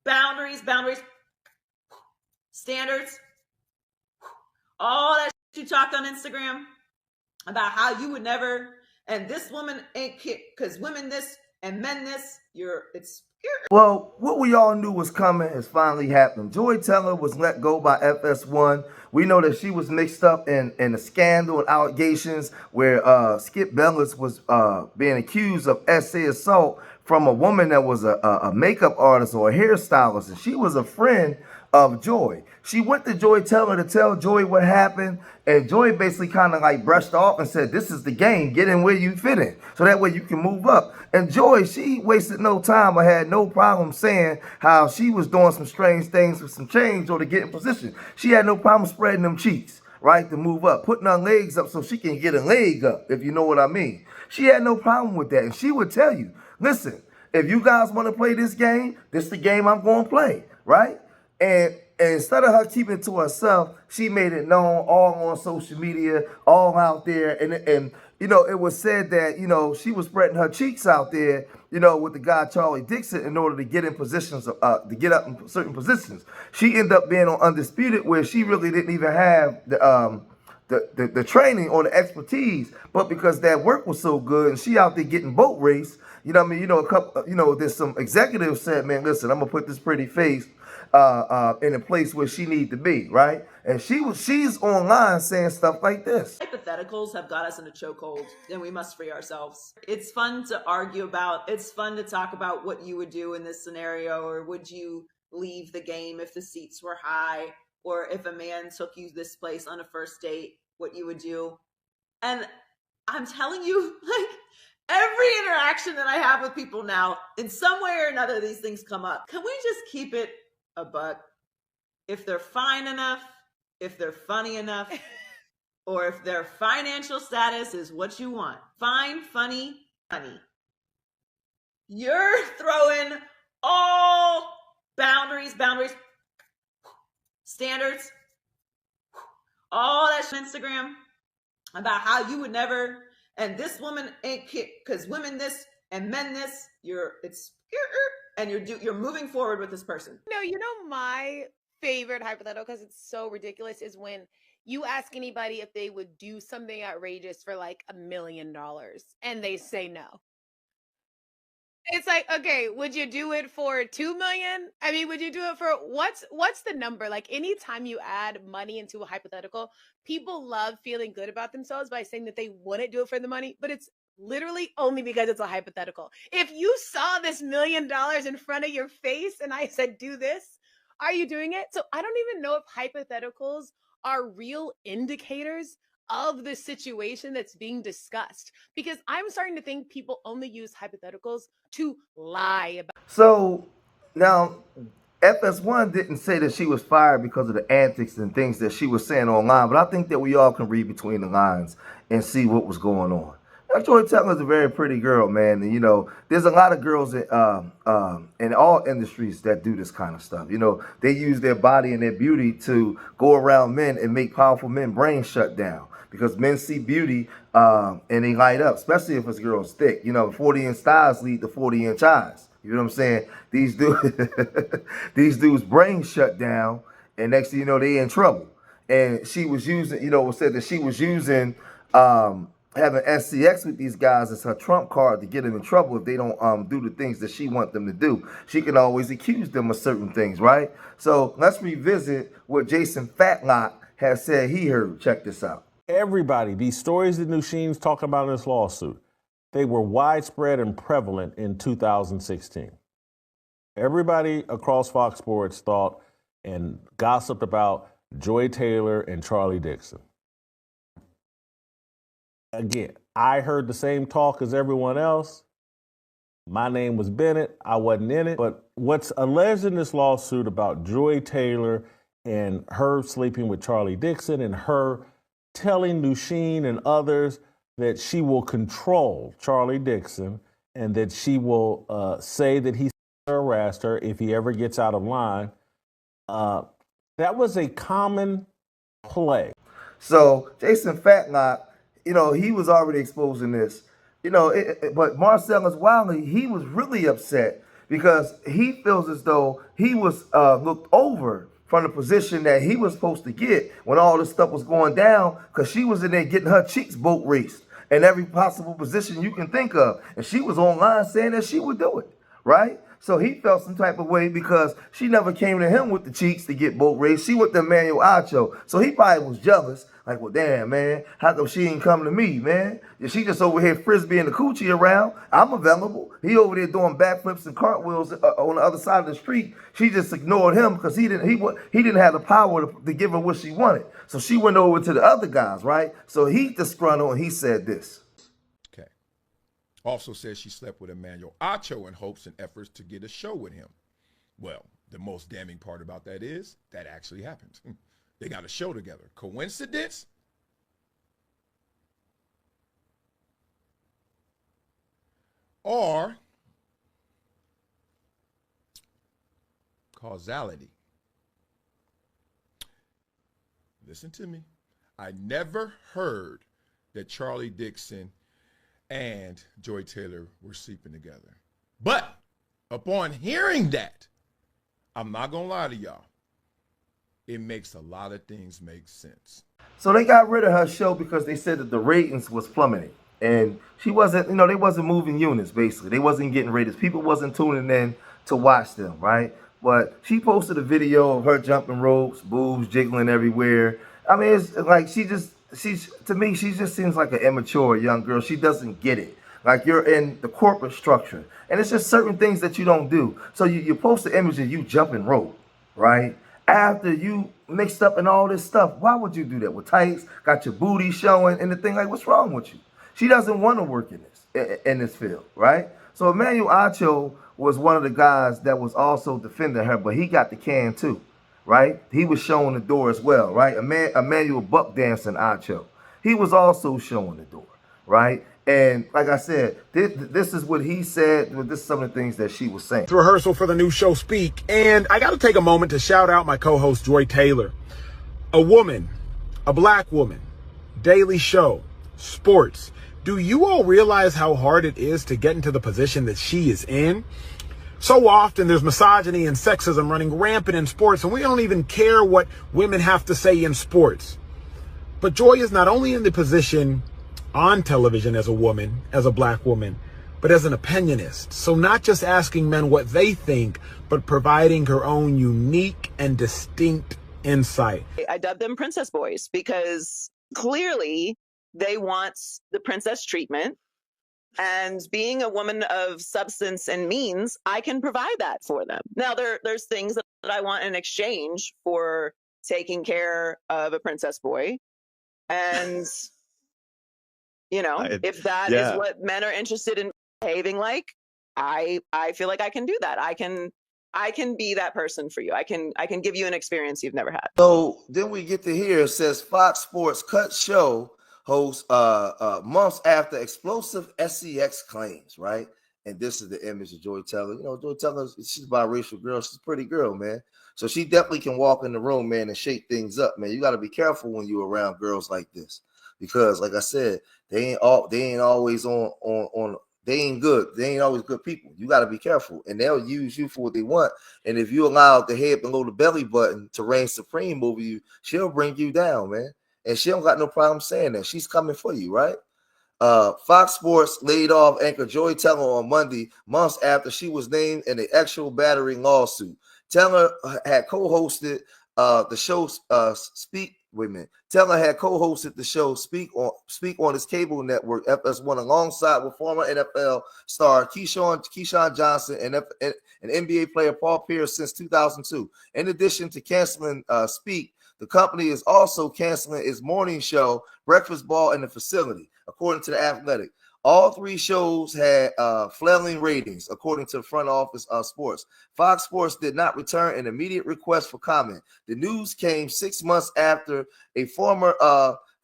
boundaries, standards, all that you talked on Instagram about how you would never, and this woman ain't because women this and men this, Well, what we all knew was coming has finally happened. Joy Taylor was let go by FS1. We know that she was mixed up in a scandal and allegations where Skip Bayless was being accused of SA assault from a woman that was a makeup artist or a hairstylist, and she was a friend of Joy. She went to Joy Taylor to tell Joy what happened, and Joy basically kind of like brushed off and said, "This is the game. Get in where you fit in, so that way you can move up." And Joy, she wasted no time or had no problem saying how she was doing some strange things with some change or to get in position. She had no problem spreading them cheeks, right, to move up, putting her legs up so she can get a leg up, if you know what I mean. She had no problem with that, and she would tell you, listen, if you guys want to play this is the game I'm going to play, right? And instead of her keeping it to herself, she made it known all on social media, all out there. And you know, it was said that, you know, she was spreading her cheeks out there, you know, with the guy Charlie Dixon in order to get in positions, to get up in certain positions. She ended up being on Undisputed where she really didn't even have the training or the expertise, but because that work was so good and she out there getting boat race, you know what I mean? You know, there's some executives said, man, listen, I'm gonna put this pretty face in a place where she need to be, right? And she's online saying stuff like this. Hypotheticals have got us in a chokehold, and we must free ourselves. It's fun to argue about. It's fun to talk about what you would do in this scenario, or would you leave the game if the seats were high, or if a man took you this place on a first date, what you would do. And I'm telling you, like, every interaction that I have with people now, in some way or another, these things come up. Can we just keep it a buck? If they're fine enough, if they're funny enough, or if their financial status is what you want, fine, funny, honey, you're throwing all boundaries, standards, all that Instagram about how you would never, and this woman ain't because women this and men this, and you're moving forward with this person. No, you know my favorite hypothetical, because it's so ridiculous, is when you ask anybody if they would do something outrageous for like $1 million and they say no. It's like, okay, would you do it for 2 million? I mean, would you do it for what's the number? Like, anytime you add money into a hypothetical, people love feeling good about themselves by saying that they wouldn't do it for the money, but it's literally only because it's a hypothetical. If you saw this $1 million in front of your face and I said, do this, are you doing it? So I don't even know if hypotheticals are real indicators of the situation that's being discussed, because I'm starting to think people only use hypotheticals to lie about. So now FS1 didn't say that she was fired because of the antics and things that she was saying online, but I think that we all can read between the lines and see what was going on. Now, Joy Taylor is a very pretty girl, man, and you know, there's a lot of girls in all industries that do this kind of stuff. You know, they use their body and their beauty to go around men and make powerful men brains shut down, because men see beauty and they light up, especially if it's girls thick. You know, 40-inch thighs lead to 40-inch eyes. You know what I'm saying? These dudes' brains shut down, and next thing you know, they in trouble. And she was using, you know, it said that she was using having SCX with these guys as her trump card to get them in trouble if they don't do the things that she wants them to do. She can always accuse them of certain things, right? So let's revisit what Jason Fatlock has said he heard. Check this out. Everybody, these stories that Nusheen's talking about in this lawsuit, they were widespread and prevalent in 2016. Everybody across Fox Sports thought and gossiped about Joy Taylor and Charlie Dixon. Again, I heard the same talk as everyone else. My name was Bennett. I wasn't in it. But what's alleged in this lawsuit about Joy Taylor and her sleeping with Charlie Dixon and her telling Nusheen and others that she will control Charlie Dixon and that she will say that he's harassed her if he ever gets out of line, that was a common play. So Jason Fatlock, you know, he was already exposing this, you know, but Marcellus Wiley, he was really upset because he feels as though he was looked over from the position that he was supposed to get when all this stuff was going down, because she was in there getting her cheeks boat raced in every possible position you can think of. And she was online saying that she would do it, right? So he felt some type of way because she never came to him with the cheeks to get boat raced. She went to Emmanuel Acho. So he probably was jealous. Like, well, damn, man, how come she ain't come to me, man? She just over here frisbeeing the coochie around. I'm available. He over there doing backflips and cartwheels on the other side of the street. She just ignored him because he didn't have the power to give her what she wanted. So she went over to the other guys, right? So he disgruntled and he said this. Okay. Also says she slept with Emmanuel Acho in hopes and efforts to get a show with him. Well, the most damning part about that is that actually happened. They got a show together. Coincidence? Or causality? Listen to me. I never heard that Charlie Dixon and Joy Taylor were sleeping together. But upon hearing that, I'm not going to lie to y'all, it makes a lot of things make sense. So they got rid of her show because they said that the ratings was plummeting. And she wasn't, they wasn't moving units, basically. They wasn't getting ratings. People wasn't tuning in to watch them, right? But she posted a video of her jumping ropes, boobs jiggling everywhere. I mean, it's like to me, she just seems like an immature young girl. She doesn't get it. Like, you're in the corporate structure. And it's just certain things that you don't do. So you post the image of you jumping rope, right? After you mixed up in all this stuff, why would you do that with tights, got your booty showing, and the thing, like, what's wrong with you? She doesn't want to work in this field, right? So Emmanuel Acho was one of the guys that was also defending her, but he got the can too, right? He was showing the door as well, right? Emmanuel buck dancing Acho. He was also showing the door, right? And like I said, this is what he said. This is some of the things that she was saying. Rehearsal for the new show Speak. And I got to take a moment to shout out my co-host, Joy Taylor. A woman, a black woman, daily show, sports. Do you all realize how hard it is to get into the position that she is in? So often there's misogyny and sexism running rampant in sports, and we don't even care what women have to say in sports. But Joy is not only in the position on television as a woman, as a black woman, but as an opinionist. So not just asking men what they think, but providing her own unique and distinct insight. I dubbed them princess boys because clearly they want the princess treatment. And being a woman of substance and means, I can provide that for them. Now, there's things that I want in exchange for taking care of a princess boy. And if that is what men are interested in behaving like, I feel like I can do that. I can be that person for you. I can give you an experience you've never had. So then we get to hear, it says Fox Sports cut show host months after explosive SEX claims, right? And this is the image of Joy Taylor. Joy Taylor, she's a biracial girl. She's a pretty girl, man. So she definitely can walk in the room, man, and shake things up, man. You got to be careful when you're around girls like this, because, like I said, they ain't always on. They ain't good. They ain't always good people. You got to be careful, and they'll use you for what they want. And if you allow the head below the belly button to reign supreme over you, she'll bring you down, man. And she don't got no problem saying that. She's coming for you, right? Fox Sports laid off anchor Joy Taylor on Monday, months after she was named in the actual battering lawsuit. Taylor had co-hosted the show Speak. Wait a minute. Taylor had co-hosted the show Speak on his cable network FS1 alongside with former NFL star Keyshawn Johnson and NBA player Paul Pierce since 2002. In addition to canceling Speak, the company is also canceling its morning show, Breakfast Ball, in the facility, according to The Athletic. All three shows had flailing ratings, according to the front office of sports. Fox Sports did not return an immediate request for comment. The news came 6 months after a former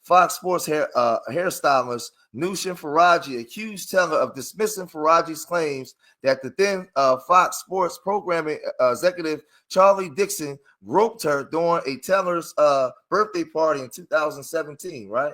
Fox Sports hairstylist, Nushin Faraji, accused Taylor of dismissing Faraji's claims that the then Fox Sports programming executive Charlie Dixon groped her during a Taylor's birthday party in 2017, right?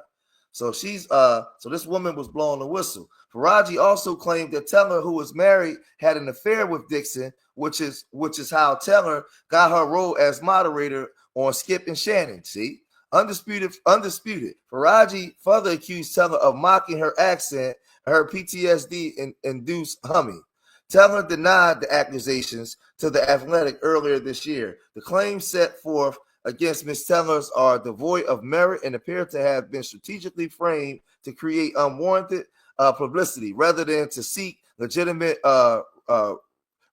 So so this woman was blowing the whistle. Faraji also claimed that Taylor, who was married, had an affair with Dixon, which is how Taylor got her role as moderator on Skip and Shannon. See, undisputed. Faraji further accused Taylor of mocking her accent, her PTSD-induced humming. Taylor denied the accusations to The Athletic earlier this year. The claims set forth against Ms. Taylor's are devoid of merit and appear to have been strategically framed to create unwarranted publicity rather than to seek legitimate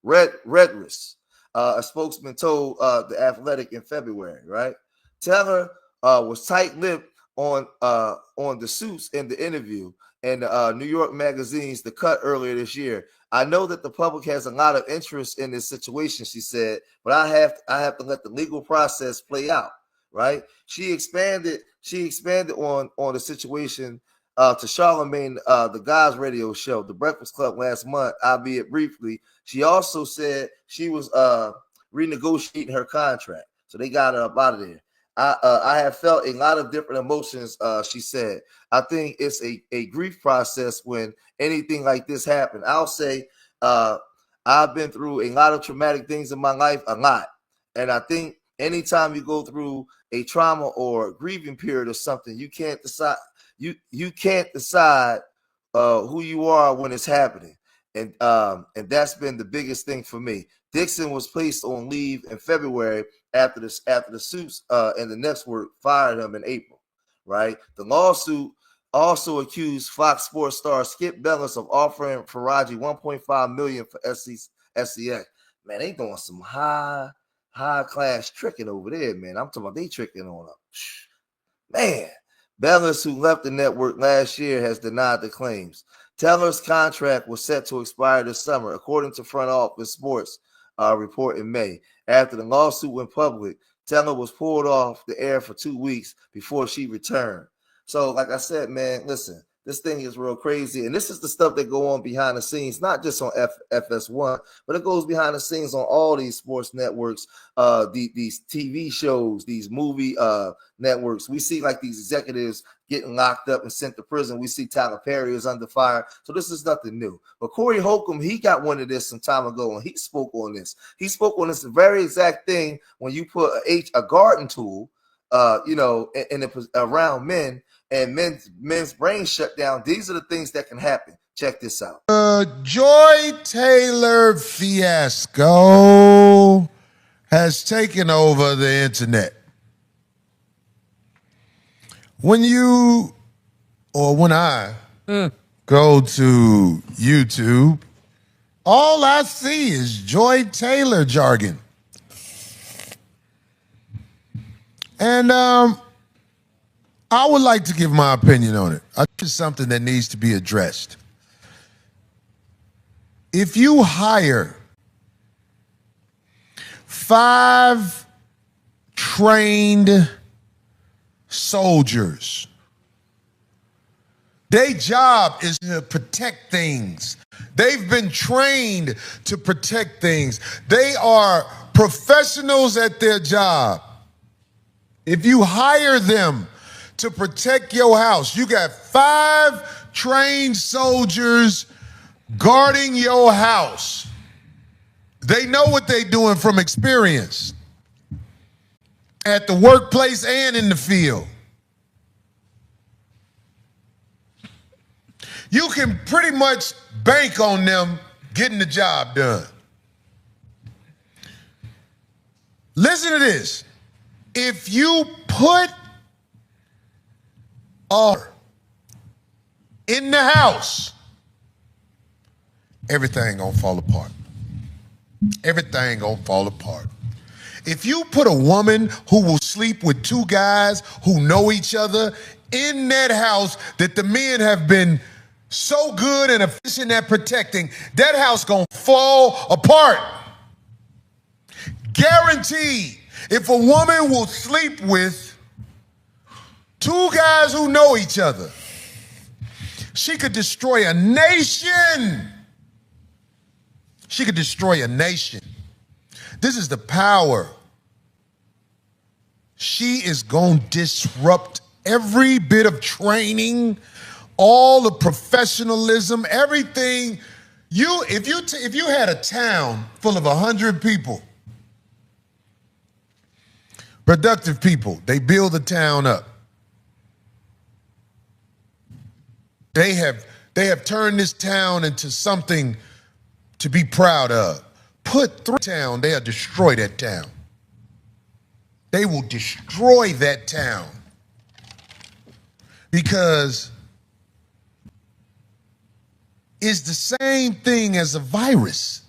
redress. A spokesman told The Athletic in February, right? Taylor was tight-lipped on the suits in the interview and New York Magazine's The Cut earlier this year. I know that the public has a lot of interest in this situation, she said, but I have to let the legal process play out, right? She expanded on the situation to Charlemagne, the Guys radio show, The Breakfast Club last month, albeit briefly. She also said she was renegotiating her contract. So they got her up out of there. I have felt a lot of different emotions, she said. I think it's a grief process when anything like this happens. I'll say I've been through a lot of traumatic things in my life, a lot. And I think anytime you go through a trauma or grieving period or something, you can't decide who you are when it's happening. And that's been the biggest thing for me. Dixon was placed on leave in February after the suits and the network fired him in April, right? The lawsuit also accused Fox Sports star Skip Bayless of offering Faraji $1.5 million for SCX. Man, they doing some high class tricking over there, man. I'm talking about they tricking on them. Man, Bayless, who left the network last year, has denied the claims. Taylor's contract was set to expire this summer, according to Front Office Sports report in May. After the lawsuit went public, Taylor was pulled off the air for 2 weeks before she returned. So, like I said, man, listen, this thing is real crazy. And this is the stuff that go on behind the scenes, not just on FS1, but it goes behind the scenes on all these sports networks, these TV shows, these movie networks. We see like these executives getting locked up and sent to prison. We see Tyler Perry is under fire. So this is nothing new. But Corey Holcomb, he got one of this some time ago, and he spoke on this. He spoke on this very exact thing when you put a garden tool, around men, and men's brains shut down. These are the things that can happen. Check this out. Joy Taylor fiasco has taken over the internet. When I go to YouTube, all I see is Joy Taylor jargon. And I would like to give my opinion on it. I think it's something that needs to be addressed. If you hire 5 trained soldiers, their job is to protect things. They've been trained to protect things. They are professionals at their job. If you hire them to protect your house, you got 5 trained soldiers guarding your house. They know what they're doing from experience at the workplace and in the field. You can pretty much bank on them getting the job done. Listen to this. If you put in the house, everything gonna fall apart. Everything gonna fall apart. If you put a woman who will sleep with 2 guys who know each other in that house that the men have been so good and efficient at protecting, that house gonna fall apart. Guaranteed. If a woman will sleep with 2 guys who know each other, she could destroy a nation. She could destroy a nation. This is the power. She is going to disrupt every bit of training, all the professionalism, everything. If you had a town full of 100 people, productive people, they build the town up. They have turned this town into something to be proud of. Put 3 town, they'll destroy that town. They will destroy that town because it's the same thing as a virus.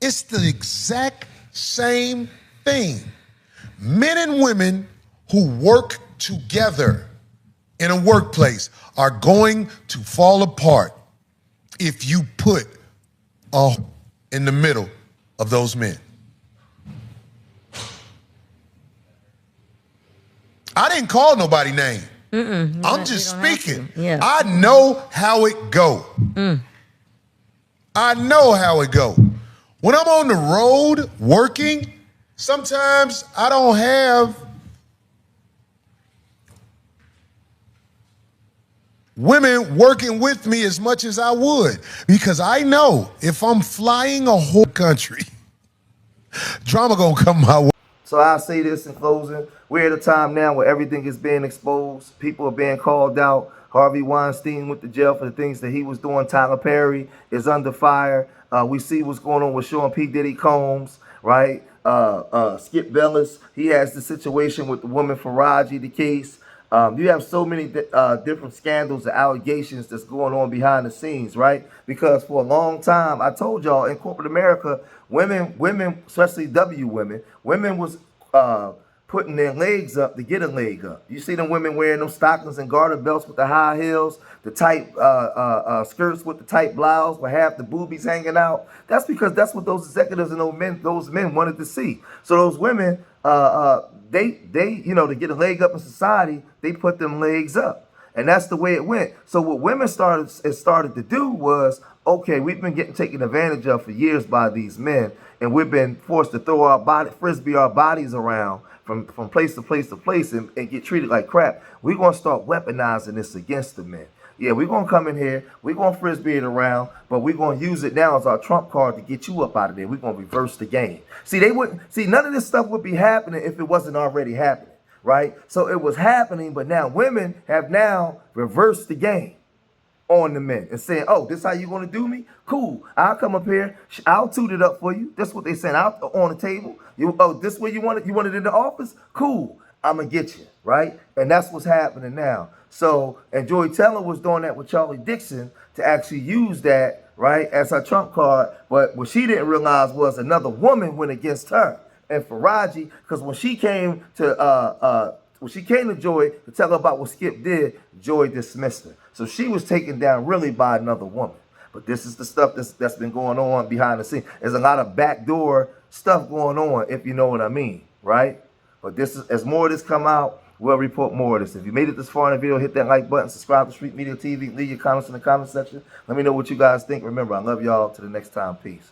It's the exact same thing. Men and women who work together in a workplace are going to fall apart if you put a in the middle of those men. I didn't call nobody name. I'm just speaking. Yeah. I know how it go. I know how it go. When I'm on the road working, sometimes I don't have women working with me as much as I would, because I know if I'm flying a whole country, drama gonna come my way. So I'll say this in closing. We're at a time now where everything is being exposed. People are being called out. Harvey Weinstein went to jail for the things that he was doing. Tyler Perry is under fire. We see what's going on with Sean P. Diddy Combs, right? Skip Bayless, he has the situation with the woman Faraji, the case. You have so many different scandals and allegations that's going on behind the scenes, right? Because for a long time, I told y'all, in corporate America, women, especially W women was putting their legs up to get a leg up. You see them women wearing them stockings and garter belts with the high heels, the tight skirts with the tight blouse with half the boobies hanging out. That's because that's what those executives and those men wanted to see. So those women, they to get a leg up in society, they put them legs up. And that's the way it went. So what women started to do was, okay, we've been getting taken advantage of for years by these men, and we've been forced to throw frisbee our bodies around from place to place to place and get treated like crap. We're going to start weaponizing this against the men. Yeah, we're going to come in here, we're going to frisbee it around, but we're going to use it now as our trump card to get you up out of there. We're going to reverse the game. See, none of this stuff would be happening if it wasn't already happening, right? So it was happening, but now women have now reversed the game on the men and saying, oh, this how you going to do me? Cool. I'll come up here. I'll toot it up for you. That's what they saying out on the table. This way you want it? You want it in the office? Cool. I'm going to get you, right? And that's what's happening now. So, and Joy Taylor was doing that with Charlie Dixon to actually use that, right, as her trump card. But what she didn't realize was another woman went against her. And Faraji, because when she came to Joy to tell her about what Skip did, Joy dismissed her. So she was taken down really by another woman. But this is the stuff that's been going on behind the scenes. There's a lot of backdoor stuff going on, if you know what I mean, right? But this is, as more of this come out, we'll report more of this. If you made it this far in the video, hit that like button, subscribe to Street Media TV, leave your comments in the comment section. Let me know what you guys think. Remember, I love y'all. Till the next time, peace.